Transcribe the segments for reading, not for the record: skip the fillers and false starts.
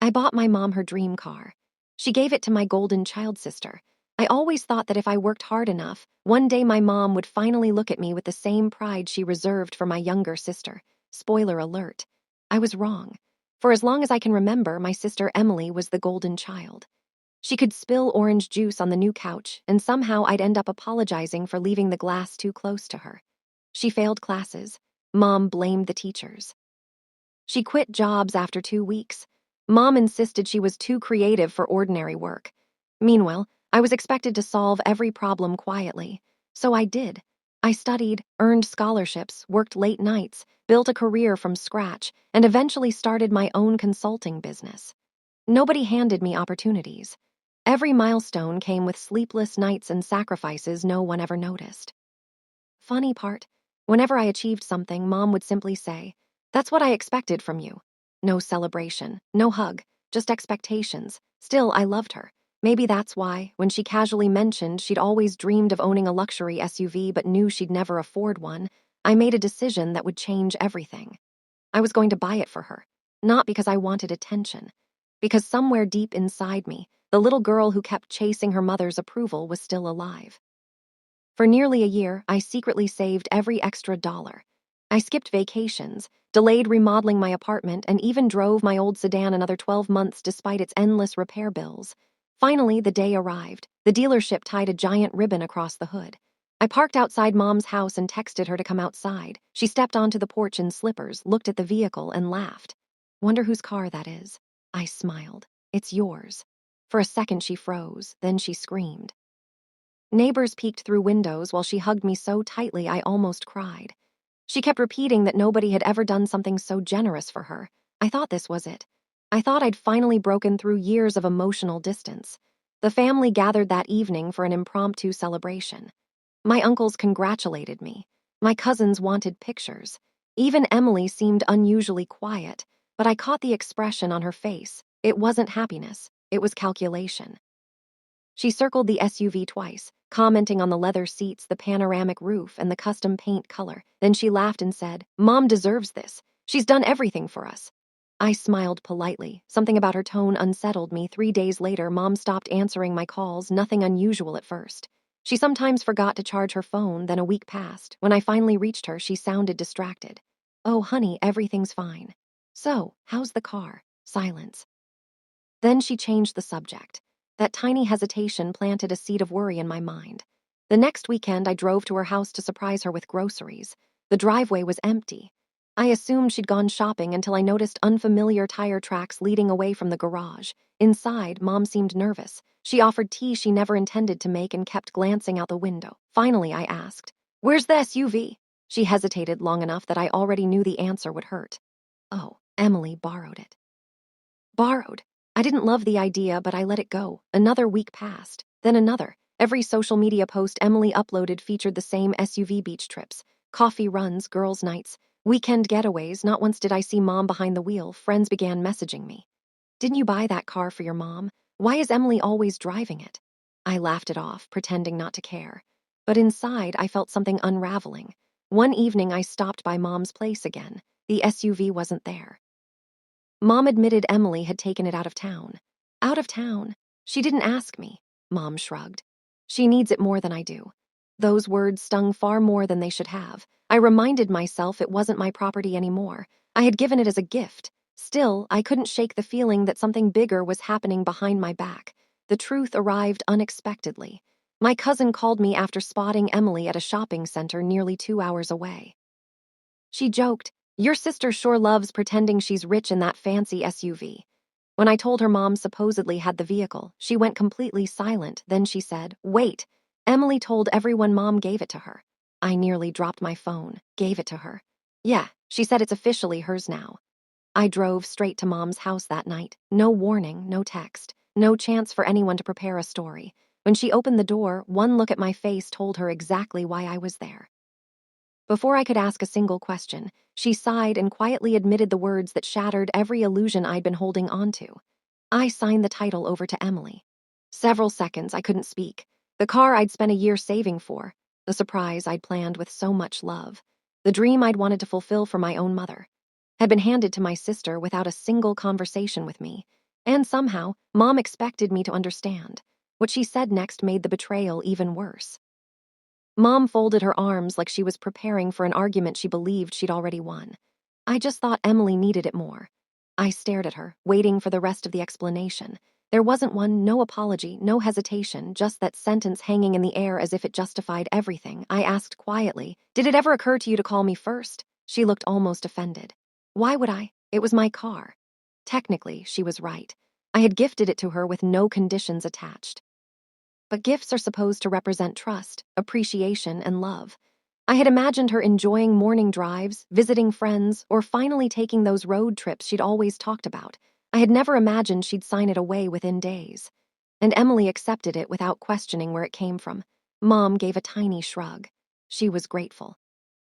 I bought my mom her dream car. She gave it to my golden child sister. I always thought that if I worked hard enough, one day my mom would finally look at me with the same pride she reserved for my younger sister. Spoiler alert. I was wrong. For as long as I can remember, my sister Emily was the golden child. She could spill orange juice on the new couch, and somehow I'd end up apologizing for leaving the glass too close to her. She failed classes. Mom blamed the teachers. She quit jobs after 2 weeks. Mom insisted she was too creative for ordinary work. Meanwhile, I was expected to solve every problem quietly. So I did. I studied, earned scholarships, worked late nights, built a career from scratch, and eventually started my own consulting business. Nobody handed me opportunities. Every milestone came with sleepless nights and sacrifices no one ever noticed. Funny part, whenever I achieved something, Mom would simply say, "That's what I expected from you." No celebration, no hug, just expectations. Still, I loved her. Maybe that's why, when she casually mentioned she'd always dreamed of owning a luxury SUV but knew she'd never afford one, I made a decision that would change everything. I was going to buy it for her, not because I wanted attention, because somewhere deep inside me, the little girl who kept chasing her mother's approval was still alive. For nearly a year, I secretly saved every extra dollar. I skipped vacations, delayed remodeling my apartment, and even drove my old sedan another 12 months despite its endless repair bills. Finally, the day arrived. The dealership tied a giant ribbon across the hood. I parked outside Mom's house and texted her to come outside. She stepped onto the porch in slippers, looked at the vehicle, and laughed. "Wonder whose car that is." I smiled. "It's yours." For a second, she froze, then she screamed. Neighbors peeked through windows while she hugged me so tightly I almost cried. She kept repeating that nobody had ever done something so generous for her. I thought this was it. I thought I'd finally broken through years of emotional distance. The family gathered that evening for an impromptu celebration. My uncles congratulated me. My cousins wanted pictures. Even Emily seemed unusually quiet, but I caught the expression on her face. It wasn't happiness, it was calculation. She circled the SUV twice, commenting on the leather seats, the panoramic roof, and the custom paint color. Then she laughed and said, "Mom deserves this. She's done everything for us." I smiled politely. Something about her tone unsettled me. 3 days later, Mom stopped answering my calls, nothing unusual at first. She sometimes forgot to charge her phone, then a week passed. When I finally reached her, she sounded distracted. "Oh, honey, everything's fine." "So, how's the car?" Silence. Then she changed the subject. That tiny hesitation planted a seed of worry in my mind. The next weekend, I drove to her house to surprise her with groceries. The driveway was empty. I assumed she'd gone shopping until I noticed unfamiliar tire tracks leading away from the garage. Inside, Mom seemed nervous. She offered tea she never intended to make and kept glancing out the window. Finally, I asked, "Where's the SUV?" She hesitated long enough that I already knew the answer would hurt. "Oh, Emily borrowed it." Borrowed. I didn't love the idea, but I let it go. Another week passed, then another. Every social media post Emily uploaded featured the same SUV beach trips, coffee runs, girls' nights, weekend getaways. Not once did I see Mom behind the wheel. Friends began messaging me. "Didn't you buy that car for your mom? Why is Emily always driving it?" I laughed it off, pretending not to care. But inside, I felt something unraveling. One evening, I stopped by Mom's place again. The SUV wasn't there. Mom admitted Emily had taken it out of town. Out of town? She didn't ask me. Mom shrugged. "She needs it more than I do." Those words stung far more than they should have. I reminded myself it wasn't my property anymore. I had given it as a gift. Still, I couldn't shake the feeling that something bigger was happening behind my back. The truth arrived unexpectedly. My cousin called me after spotting Emily at a shopping center nearly 2 hours away. She joked, "Your sister sure loves pretending she's rich in that fancy SUV." When I told her Mom supposedly had the vehicle, she went completely silent. Then she said, "Wait, Emily told everyone Mom gave it to her." I nearly dropped my phone. "Gave it to her?" "Yeah, she said it's officially hers now." I drove straight to Mom's house that night. No warning, no text, no chance for anyone to prepare a story. When she opened the door, one look at my face told her exactly why I was there. Before I could ask a single question, she sighed and quietly admitted the words that shattered every illusion I'd been holding onto. I signed the title over to Emily. Several seconds, I couldn't speak. The car I'd spent a year saving for, the surprise I'd planned with so much love, the dream I'd wanted to fulfill for my own mother, had been handed to my sister without a single conversation with me. And somehow, Mom expected me to understand. What she said next made the betrayal even worse. Mom folded her arms like she was preparing for an argument she believed she'd already won. I just thought Emily needed it more. I stared at her, waiting for the rest of the explanation. There wasn't one, no apology, no hesitation, just that sentence hanging in the air as if it justified everything. I asked quietly, "Did it ever occur to you to call me first?" She looked almost offended. "Why would I? It was my car." Technically, she was right. I had gifted it to her with no conditions attached. But gifts are supposed to represent trust, appreciation, and love. I had imagined her enjoying morning drives, visiting friends, or finally taking those road trips she'd always talked about. I had never imagined she'd sign it away within days. And Emily accepted it without questioning where it came from. Mom gave a tiny shrug. She was grateful.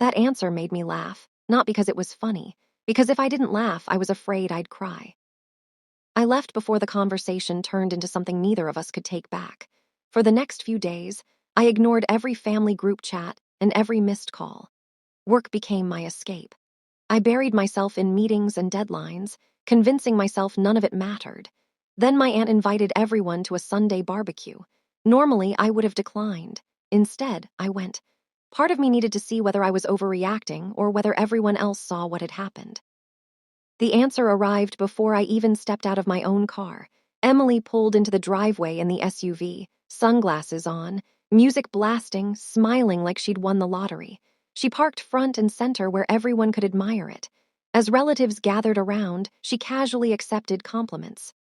That answer made me laugh, not because it was funny, because if I didn't laugh, I was afraid I'd cry. I left before the conversation turned into something neither of us could take back. For the next few days, I ignored every family group chat and every missed call. Work became my escape. I buried myself in meetings and deadlines, convincing myself none of it mattered. Then my aunt invited everyone to a Sunday barbecue. Normally, I would have declined. Instead, I went. Part of me needed to see whether I was overreacting or whether everyone else saw what had happened. The answer arrived before I even stepped out of my own car. Emily pulled into the driveway in the SUV, sunglasses on, music blasting, smiling like she'd won the lottery. She parked front and center where everyone could admire it. As relatives gathered around, she casually accepted compliments.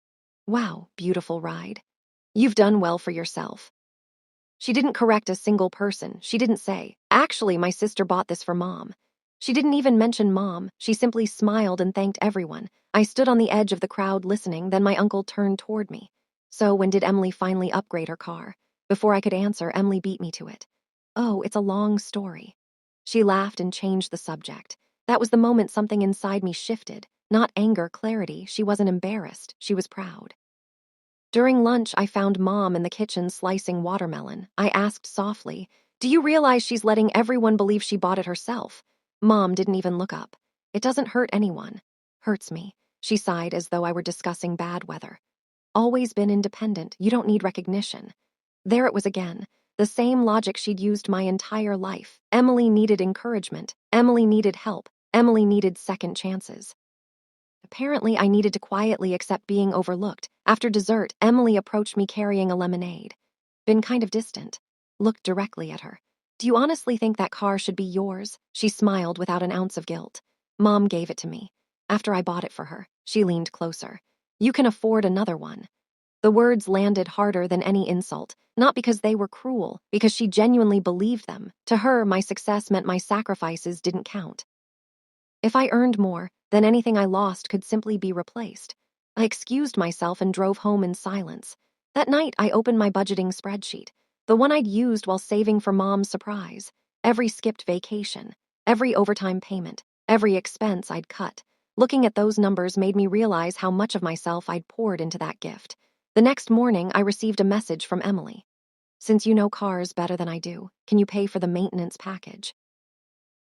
"Wow, beautiful ride. You've done well for yourself." She didn't correct a single person. She didn't say, "Actually, my sister bought this for Mom." She didn't even mention Mom. She simply smiled and thanked everyone. I stood on the edge of the crowd listening, then my uncle turned toward me. "So when did Emily finally upgrade her car?" Before I could answer, Emily beat me to it. "Oh, it's a long story." She laughed and changed the subject. That was the moment something inside me shifted. Not anger, clarity. She wasn't embarrassed. She was proud. During lunch, I found Mom in the kitchen slicing watermelon. I asked softly, "Do you realize she's letting everyone believe she bought it herself?" Mom didn't even look up. "It doesn't hurt anyone." "Hurts me." She sighed as though I were discussing bad weather. "Always been independent. You don't need recognition." There it was again. The same logic she'd used my entire life. Emily needed encouragement. Emily needed help. Emily needed second chances. Apparently, I needed to quietly accept being overlooked. After dessert, Emily approached me carrying a lemonade. Been kind of distant. Looked directly at her. "Do you honestly think that car should be yours?" She smiled without an ounce of guilt. "Mom gave it to me. After I bought it for her." She leaned closer. "You can afford another one." The words landed harder than any insult, not because they were cruel, because she genuinely believed them. To her, my success meant my sacrifices didn't count. If I earned more, then anything I lost could simply be replaced. I excused myself and drove home in silence. That night, I opened my budgeting spreadsheet, the one I'd used while saving for Mom's surprise. Every skipped vacation, every overtime payment, every expense I'd cut. Looking at those numbers made me realize how much of myself I'd poured into that gift. The next morning, I received a message from Emily. "Since you know cars better than I do, can you pay for the maintenance package?"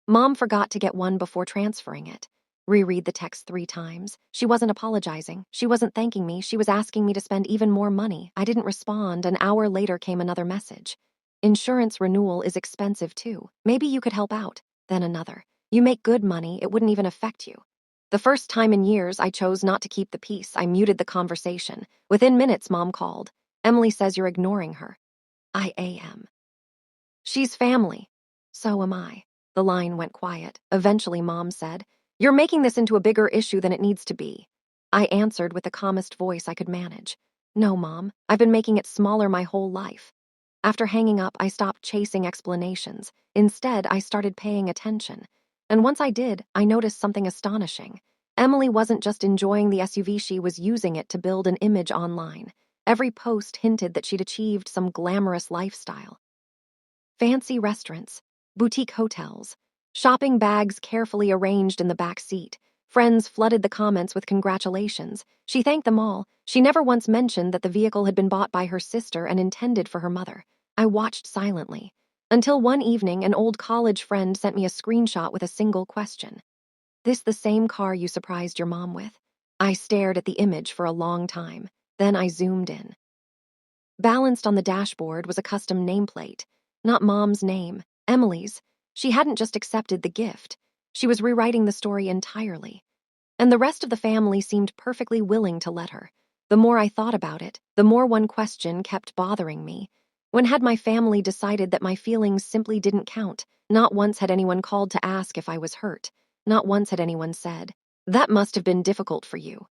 Mom forgot to get one before transferring it. Reread the text 3 times. She wasn't apologizing. She wasn't thanking me. She was asking me to spend even more money. I didn't respond. An hour later came another message. "Insurance renewal is expensive too. Maybe you could help out." Then another. "You make good money. It wouldn't even affect you." The first time in years, I chose not to keep the peace. I muted the conversation. Within minutes, Mom called. "Emily says you're ignoring her." "I am. She's family." "So am I." The line went quiet. Eventually, Mom said, "You're making this into a bigger issue than it needs to be." I answered with the calmest voice I could manage. "No, Mom, I've been making it smaller my whole life." After hanging up, I stopped chasing explanations. Instead, I started paying attention. And once I did, I noticed something astonishing. Emily wasn't just enjoying the SUV, she was using it to build an image online. Every post hinted that she'd achieved some glamorous lifestyle. Fancy restaurants, boutique hotels, shopping bags carefully arranged in the back seat. Friends flooded the comments with congratulations. She thanked them all. She never once mentioned that the vehicle had been bought by her sister and intended for her mother. I watched silently. Until one evening, an old college friend sent me a screenshot with a single question. "This the same car you surprised your mom with?" I stared at the image for a long time. Then I zoomed in. Balanced on the dashboard was a custom nameplate. Not Mom's name, Emily's. She hadn't just accepted the gift. She was rewriting the story entirely. And the rest of the family seemed perfectly willing to let her. The more I thought about it, the more one question kept bothering me. When had my family decided that my feelings simply didn't count? Not once had anyone called to ask if I was hurt. Not once had anyone said, "That must have been difficult for you."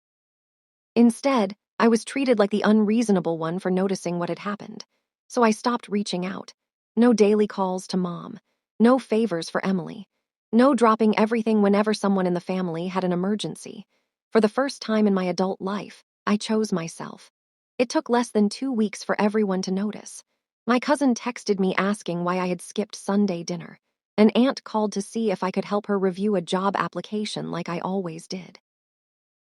Instead, I was treated like the unreasonable one for noticing what had happened. So I stopped reaching out. No daily calls to Mom. No favors for Emily. No dropping everything whenever someone in the family had an emergency. For the first time in my adult life, I chose myself. It took less than 2 weeks for everyone to notice. My cousin texted me asking why I had skipped Sunday dinner. An aunt called to see if I could help her review a job application like I always did.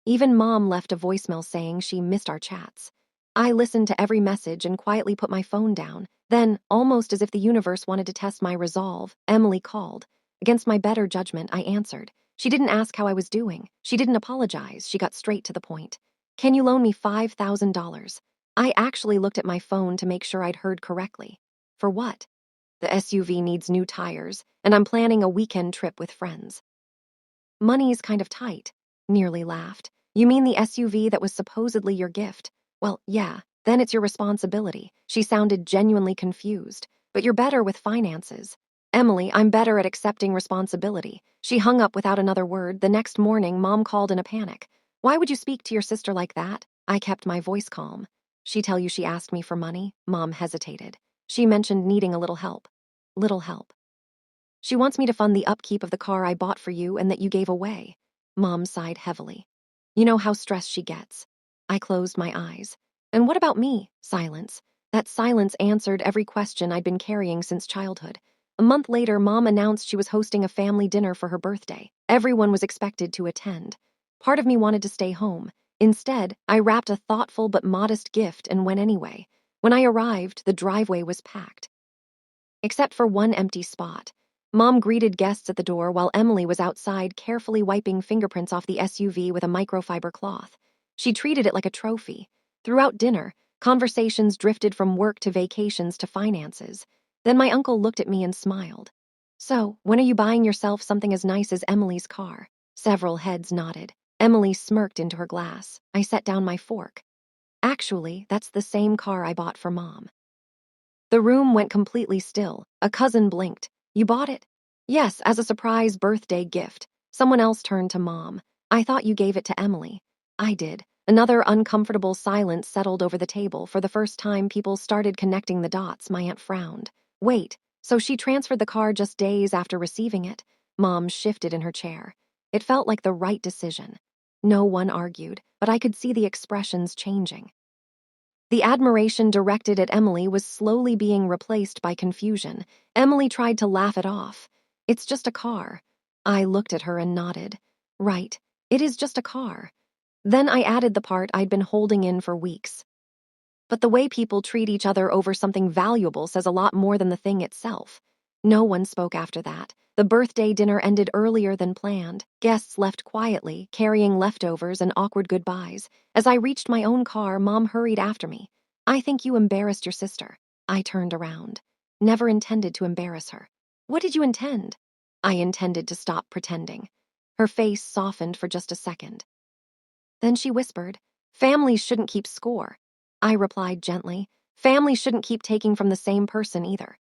Even Mom left a voicemail saying she missed our chats. I listened to every message and quietly put my phone down. Then, almost as if the universe wanted to test my resolve, Emily called. Against my better judgment, I answered. She didn't ask how I was doing. She didn't apologize. She got straight to the point. "Can you loan me $5,000? I actually looked at my phone to make sure I'd heard correctly. For what? The SUV needs new tires, and I'm planning a weekend trip with friends. "Money's kind of tight," nearly laughed. "You mean the SUV that was supposedly your gift? Well, yeah, then it's your responsibility." She sounded genuinely confused. "But you're better with finances." "Emily, I'm better at accepting responsibility." She hung up without another word. The next morning, Mom called in a panic. "Why would you speak to your sister like that?" I kept my voice calm. "She tell you she asked me for money?" Mom hesitated. "She mentioned needing a little help." "Little help?" "She wants me to fund the upkeep of the car I bought for you and that you gave away." Mom sighed heavily. "You know how stressed she gets." I closed my eyes. "And what about me?" Silence. That silence answered every question I'd been carrying since childhood. A month later, Mom announced she was hosting a family dinner for her birthday. Everyone was expected to attend. Part of me wanted to stay home. Instead, I wrapped a thoughtful but modest gift and went anyway. When I arrived, the driveway was packed, except for one empty spot. Mom greeted guests at the door while Emily was outside carefully wiping fingerprints off the SUV with a microfiber cloth. She treated it like a trophy. Throughout dinner, conversations drifted from work to vacations to finances. Then my uncle looked at me and smiled. "So, when are you buying yourself something as nice as Emily's car?" Several heads nodded. Emily smirked into her glass. I set down my fork. "Actually, that's the same car I bought for Mom." The room went completely still. A cousin blinked. "You bought it?" "Yes, as a surprise birthday gift." Someone else turned to Mom. "I thought you gave it to Emily." "I did." Another uncomfortable silence settled over the table. For the first time, people started connecting the dots. My aunt frowned. "Wait, so she transferred the car just days after receiving it?" Mom shifted in her chair. It felt like the right decision. No one argued, but I could see the expressions changing. The admiration directed at Emily was slowly being replaced by confusion. Emily tried to laugh it off. "It's just a car." I looked at her and nodded. "Right, it is just a car." Then I added the part I'd been holding in for weeks. "But the way people treat each other over something valuable says a lot more than the thing itself." No one spoke after that. The birthday dinner ended earlier than planned. Guests left quietly, carrying leftovers and awkward goodbyes. As I reached my own car, Mom hurried after me. "I think you embarrassed your sister." I turned around. Never intended to embarrass her. "What did you intend?" "I intended to stop pretending." Her face softened for just a second. Then she whispered, "Families shouldn't keep score." I replied gently, "Families shouldn't keep taking from the same person either."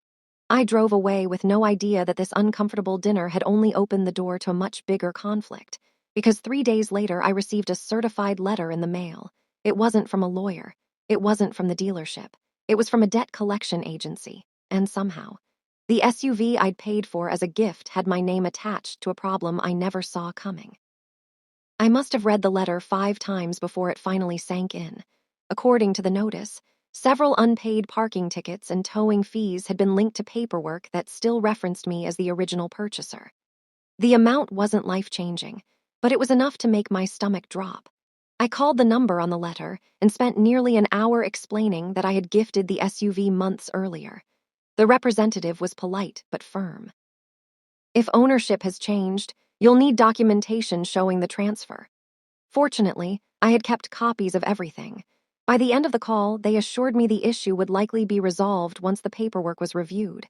I drove away with no idea that this uncomfortable dinner had only opened the door to a much bigger conflict. Because 3 days later, I received a certified letter in the mail. It wasn't from a lawyer. It wasn't from the dealership. It was from a debt collection agency. And somehow, the SUV I'd paid for as a gift had my name attached to a problem I never saw coming. I must have read the letter 5 times before it finally sank in. According to the notice, several unpaid parking tickets and towing fees had been linked to paperwork that still referenced me as the original purchaser. The amount wasn't life-changing, but it was enough to make my stomach drop. I called the number on the letter and spent nearly an hour explaining that I had gifted the SUV months earlier. The representative was polite but firm. "If ownership has changed, you'll need documentation showing the transfer." Fortunately, I had kept copies of everything. By the end of the call, they assured me the issue would likely be resolved once the paperwork was reviewed.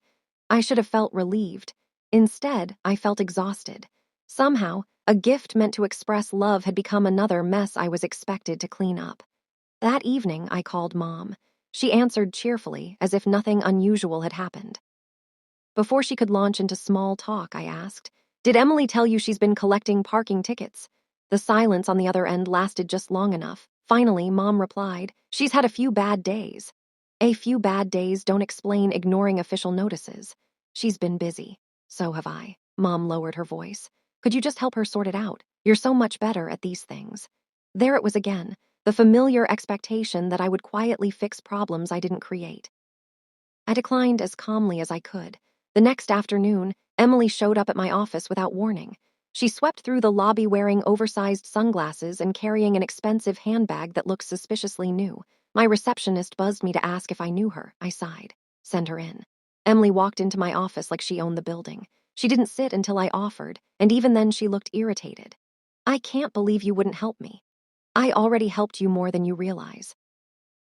I should have felt relieved. Instead, I felt exhausted. Somehow, a gift meant to express love had become another mess I was expected to clean up. That evening, I called Mom. She answered cheerfully, as if nothing unusual had happened. Before she could launch into small talk, I asked, "Did Emily tell you she's been collecting parking tickets?" The silence on the other end lasted just long enough. Finally, Mom replied, "She's had a few bad days." A few bad days don't explain ignoring official notices. She's been busy. So have I. Mom lowered her voice. Could you just help her sort it out? You're so much better at these things. There it was again, the familiar expectation that I would quietly fix problems I didn't create. I declined as calmly as I could. The next afternoon, Emily showed up at my office without warning. She swept through the lobby wearing oversized sunglasses and carrying an expensive handbag that looked suspiciously new. My receptionist buzzed me to ask if I knew her. I sighed. "Send her in." Emily walked into my office like she owned the building. She didn't sit until I offered, and even then she looked irritated. "I can't believe you wouldn't help me. I already helped you more than you realize."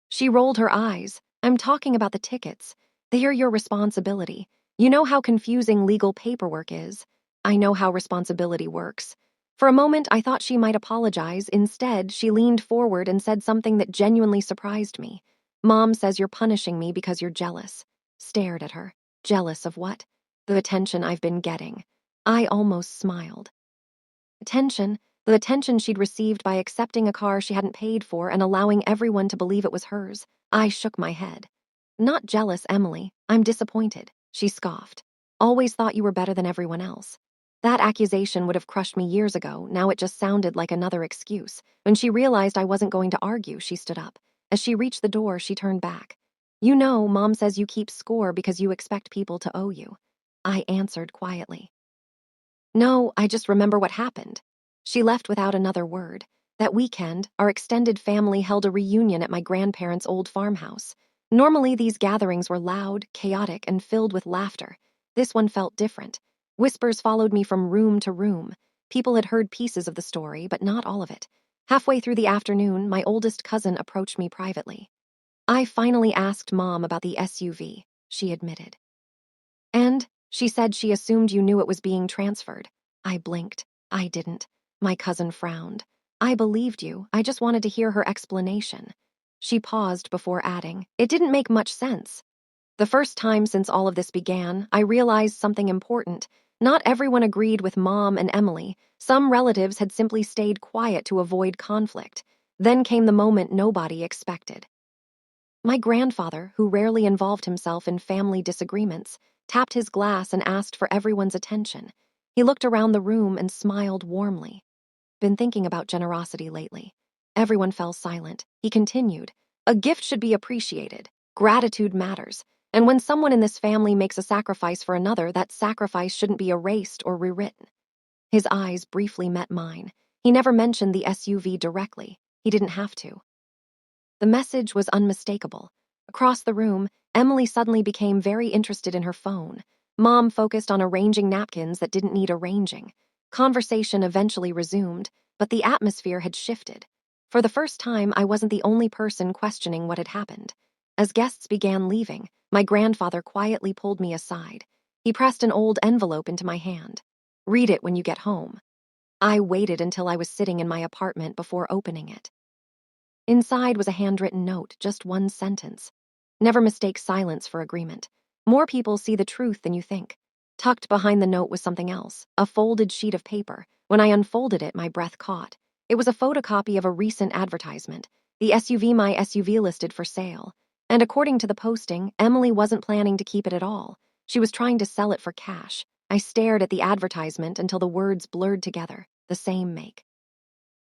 She rolled her eyes. "I'm talking about the tickets. They are your responsibility. You know how confusing legal paperwork is. I know how responsibility works." For a moment, I thought she might apologize. Instead, she leaned forward and said something that genuinely surprised me. "Mom says you're punishing me because you're jealous." Stared at her. Jealous of what? The attention I've been getting. I almost smiled. Attention, the attention she'd received by accepting a car she hadn't paid for and allowing everyone to believe it was hers. I shook my head. "Not jealous, Emily. I'm disappointed," she scoffed. "Always thought you were better than everyone else." That accusation would have crushed me years ago. Now it just sounded like another excuse. When she realized I wasn't going to argue, she stood up. As she reached the door, she turned back. "You know, Mom says you keep score because you expect people to owe you." I answered quietly. "No, I just remember what happened." She left without another word. That weekend, our extended family held a reunion at my grandparents' old farmhouse. Normally, these gatherings were loud, chaotic, and filled with laughter. This one felt different. Whispers followed me from room to room. People had heard pieces of the story, but not all of it. Halfway through the afternoon, my oldest cousin approached me privately. "I finally asked Mom about the SUV," she admitted. "And she said she assumed you knew it was being transferred." I blinked. I didn't. My cousin frowned. "I believed you. I just wanted to hear her explanation." She paused before adding, "It didn't make much sense." The first time since all of this began, I realized something important. Not everyone agreed with Mom and Emily. Some relatives had simply stayed quiet to avoid conflict. Then came the moment nobody expected. My grandfather, who rarely involved himself in family disagreements, tapped his glass and asked for everyone's attention. He looked around the room and smiled warmly. "Been thinking about generosity lately." Everyone fell silent. He continued, "A gift should be appreciated. Gratitude matters. And when someone in this family makes a sacrifice for another, that sacrifice shouldn't be erased or rewritten." His eyes briefly met mine. He never mentioned the SUV directly. He didn't have to. The message was unmistakable. Across the room, Emily suddenly became very interested in her phone. Mom focused on arranging napkins that didn't need arranging. Conversation eventually resumed, but the atmosphere had shifted. For the first time, I wasn't the only person questioning what had happened. As guests began leaving, my grandfather quietly pulled me aside. He pressed an old envelope into my hand. "Read it when you get home." I waited until I was sitting in my apartment before opening it. Inside was a handwritten note, just one sentence. "Never mistake silence for agreement. More people see the truth than you think." Tucked behind the note was something else, a folded sheet of paper. When I unfolded it, my breath caught. It was a photocopy of a recent advertisement. The SUV my SUV listed for sale. And according to the posting, Emily wasn't planning to keep it at all. She was trying to sell it for cash. I stared at the advertisement until the words blurred together. The same make.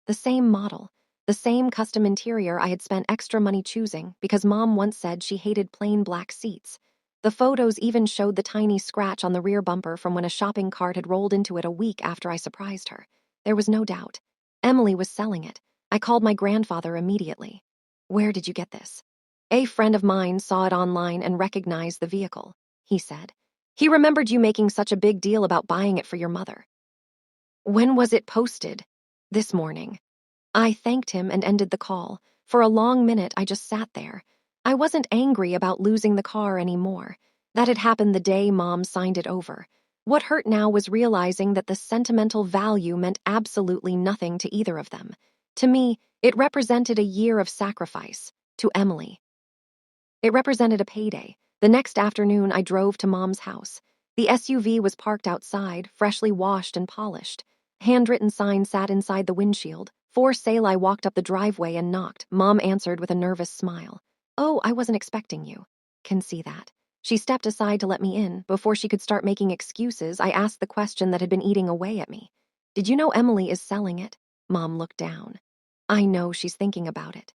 The same model. The same custom interior I had spent extra money choosing because Mom once said she hated plain black seats. The photos even showed the tiny scratch on the rear bumper from when a shopping cart had rolled into it a week after I surprised her. There was no doubt. Emily was selling it. I called my grandfather immediately. "Where did you get this?" "A friend of mine saw it online and recognized the vehicle," he said. "He remembered you making such a big deal about buying it for your mother." "When was it posted?" "This morning." I thanked him and ended the call. For a long minute, I just sat there. I wasn't angry about losing the car anymore. That had happened the day Mom signed it over. What hurt now was realizing that the sentimental value meant absolutely nothing to either of them. To me, it represented a year of sacrifice. To Emily, it represented a payday. The next afternoon, I drove to Mom's house. The SUV was parked outside, freshly washed and polished. Handwritten sign sat inside the windshield. For sale. I walked up the driveway and knocked. Mom answered with a nervous smile. "Oh, I wasn't expecting you." "Can see that." She stepped aside to let me in. Before she could start making excuses, I asked the question that had been eating away at me. "Did you know Emily is selling it?" Mom looked down. "I know she's thinking about it."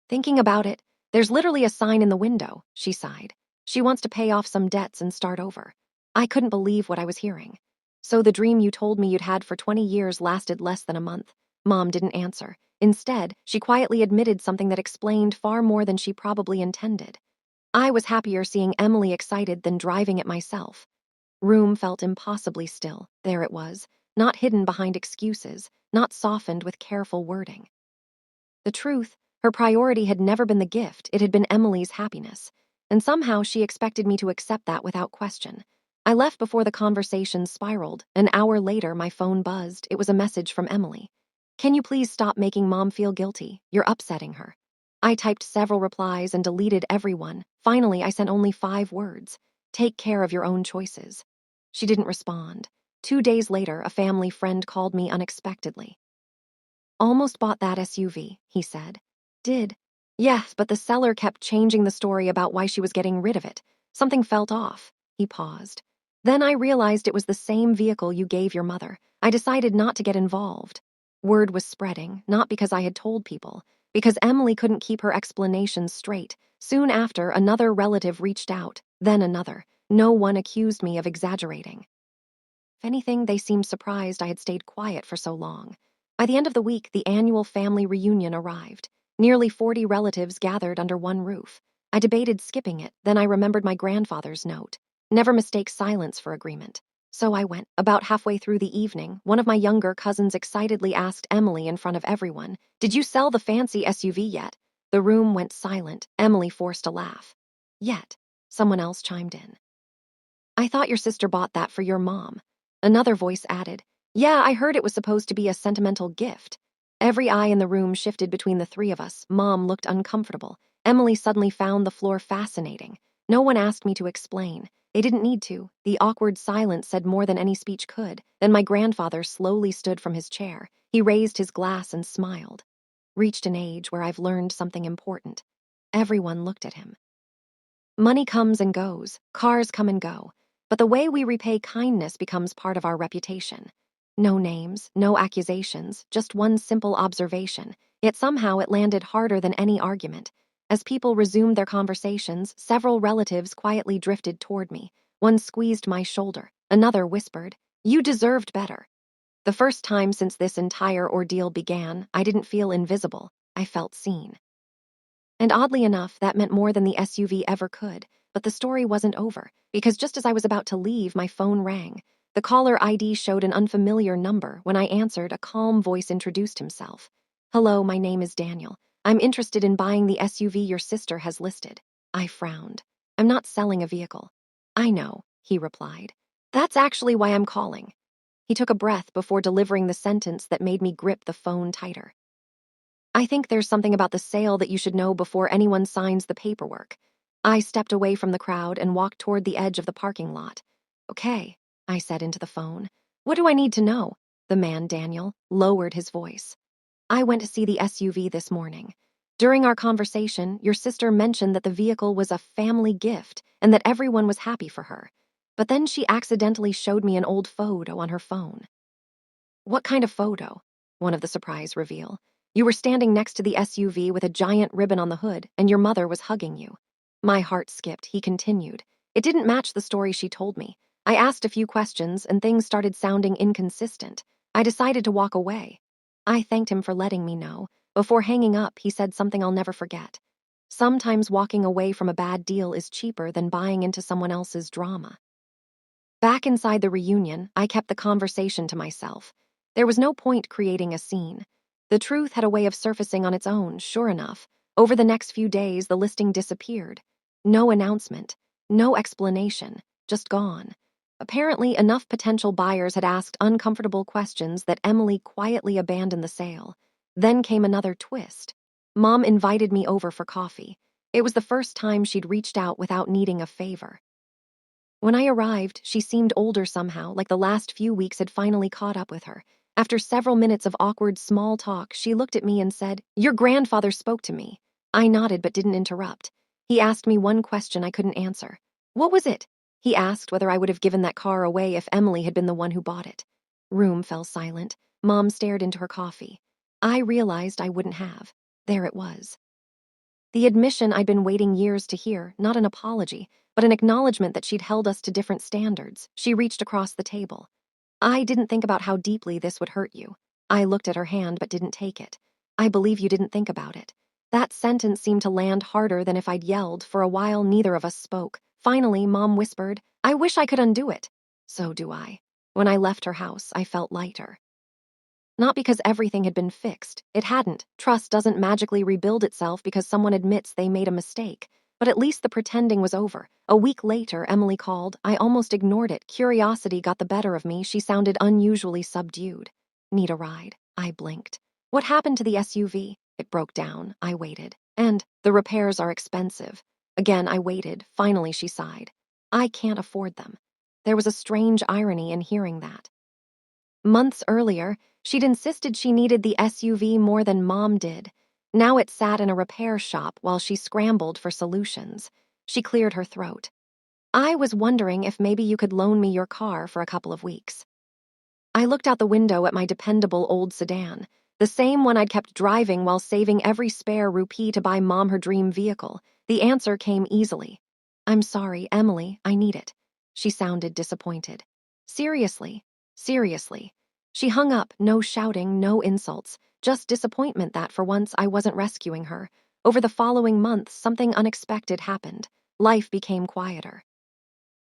"Thinking about it? There's literally a sign in the window," she sighed. "She wants to pay off some debts and start over." I couldn't believe what I was hearing. "So the dream you told me you'd had for 20 years lasted less than a month." Mom didn't answer. Instead, she quietly admitted something that explained far more than she probably intended. I was happier seeing Emily excited than driving it myself. Room felt impossibly still. There it was, not hidden behind excuses, not softened with careful wording. The truth, her priority had never been the gift, it had been Emily's happiness. And somehow she expected me to accept that without question. I left before the conversation spiraled. An hour later, my phone buzzed. It was a message from Emily. "Can you please stop making Mom feel guilty? You're upsetting her." I typed several replies and deleted every one. Finally, I sent only 5 words. "Take care of your own choices." She didn't respond. 2 days later, a family friend called me unexpectedly. "Almost bought that SUV," he said. "Did?" "Yes, but the seller kept changing the story about why she was getting rid of it. Something felt off." He paused. "Then I realized it was the same vehicle you gave your mother. I decided not to get involved." Word was spreading, not because I had told people, because Emily couldn't keep her explanations straight. Soon after, another relative reached out, then another. No one accused me of exaggerating. If anything, they seemed surprised I had stayed quiet for so long. By the end of the week, the annual family reunion arrived. Nearly 40 relatives gathered under one roof. I debated skipping it, then I remembered my grandfather's note. Never mistake silence for agreement. So I went. About halfway through the evening, one of my younger cousins excitedly asked Emily in front of everyone, "Did you sell the fancy SUV yet?" The room went silent. Emily forced a laugh. "Yet," someone else chimed in. "I thought your sister bought that for your mom." Another voice added, "Yeah, I heard it was supposed to be a sentimental gift." Every eye in the room shifted between the three of us. Mom looked uncomfortable. Emily suddenly found the floor fascinating. No one asked me to explain. They didn't need to. The awkward silence said more than any speech could. Then my grandfather slowly stood from his chair. He raised his glass and smiled. "Reached an age where I've learned something important." Everyone looked at him. "Money comes and goes, cars come and go, but the way we repay kindness becomes part of our reputation." No names, no accusations, just one simple observation, yet somehow it landed harder than any argument. As people resumed their conversations, several relatives quietly drifted toward me. One squeezed my shoulder, another whispered, "You deserved better." The first time since this entire ordeal began, I didn't feel invisible, I felt seen. And oddly enough, that meant more than the SUV ever could. But the story wasn't over, because just as I was about to leave, my phone rang. The caller ID showed an unfamiliar number. When I answered, a calm voice introduced himself. "Hello, my name is Daniel. I'm interested in buying the SUV your sister has listed." I frowned. "I'm not selling a vehicle." "I know," he replied. "That's actually why I'm calling." He took a breath before delivering the sentence that made me grip the phone tighter. "I think there's something about the sale that you should know before anyone signs the paperwork." I stepped away from the crowd and walked toward the edge of the parking lot. "Okay," I said into the phone. "What do I need to know?" The man, Daniel, lowered his voice. "I went to see the SUV this morning. During our conversation, your sister mentioned that the vehicle was a family gift and that everyone was happy for her. But then she accidentally showed me an old photo on her phone." "What kind of photo?" One of the surprise reveal. "You were standing next to the SUV with a giant ribbon on the hood, and your mother was hugging you." My heart skipped. He continued. "It didn't match the story she told me. I asked a few questions, and things started sounding inconsistent. I decided to walk away." I thanked him for letting me know. Before hanging up, he said something I'll never forget. "Sometimes walking away from a bad deal is cheaper than buying into someone else's drama." Back inside the reunion, I kept the conversation to myself. There was no point creating a scene. The truth had a way of surfacing on its own, sure enough. Over the next few days, the listing disappeared. No announcement, no explanation, just gone. Apparently, enough potential buyers had asked uncomfortable questions that Emily quietly abandoned the sale. Then came another twist. Mom invited me over for coffee. It was the first time she'd reached out without needing a favor. When I arrived, she seemed older somehow, like the last few weeks had finally caught up with her. After several minutes of awkward small talk, she looked at me and said, "Your grandfather spoke to me." I nodded but didn't interrupt. He asked me one question I couldn't answer. "What was it?" He asked whether I would have given that car away if Emily had been the one who bought it. Room fell silent. Mom stared into her coffee. I realized I wouldn't have. There it was. The admission I'd been waiting years to hear, not an apology, but an acknowledgement that she'd held us to different standards. She reached across the table. "I didn't think about how deeply this would hurt you." I looked at her hand but didn't take it. "I believe you didn't think about it." That sentence seemed to land harder than if I'd yelled. For a while, neither of us spoke. Finally, Mom whispered, "I wish I could undo it." So do I. When I left her house, I felt lighter. Not because everything had been fixed. It hadn't. Trust doesn't magically rebuild itself because someone admits they made a mistake. But at least the pretending was over. A week later, Emily called. I almost ignored it. Curiosity got the better of me. She sounded unusually subdued. "Need a ride?" I blinked. "What happened to the SUV?" "It broke down." I waited. "And the repairs are expensive." Again, I waited. Finally, she sighed. "I can't afford them." There was a strange irony in hearing that. Months earlier, she'd insisted she needed the SUV more than Mom did. Now it sat in a repair shop while she scrambled for solutions. She cleared her throat. "I was wondering if maybe you could loan me your car for a couple of weeks." I looked out the window at my dependable old sedan, the same one I'd kept driving while saving every spare rupee to buy Mom her dream vehicle. The answer came easily. "I'm sorry, Emily, I need it." She sounded disappointed. "Seriously, seriously." She hung up, no shouting, no insults, just disappointment that for once I wasn't rescuing her. Over the following months, something unexpected happened. Life became quieter.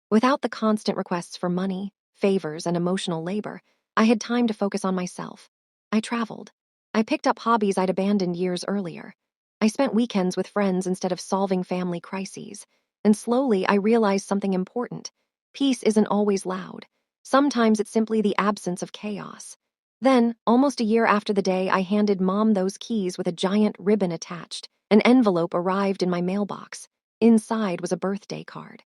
Without the constant requests for money, favors, and emotional labor, I had time to focus on myself. I traveled. I picked up hobbies I'd abandoned years earlier. I spent weekends with friends instead of solving family crises. And slowly, I realized something important. Peace isn't always loud. Sometimes it's simply the absence of chaos. Then, almost a year after the day I handed Mom those keys with a giant ribbon attached, an envelope arrived in my mailbox. Inside was a birthday card.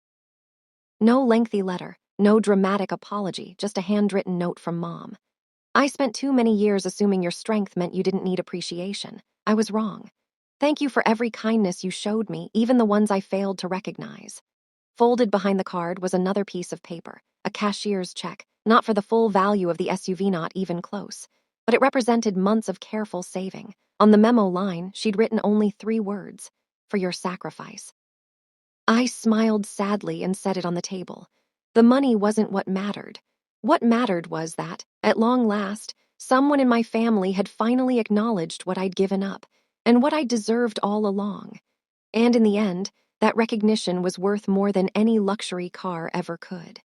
No lengthy letter, no dramatic apology, just a handwritten note from Mom. "I spent too many years assuming your strength meant you didn't need appreciation. I was wrong. Thank you for every kindness you showed me, even the ones I failed to recognize." Folded behind the card was another piece of paper, a cashier's check, not for the full value of the SUV, not even close. But it represented months of careful saving. On the memo line, she'd written only 3 words: "For your sacrifice." I smiled sadly and set it on the table. The money wasn't what mattered. What mattered was that, at long last, someone in my family had finally acknowledged what I'd given up, and what I deserved all along. And in the end, that recognition was worth more than any luxury car ever could.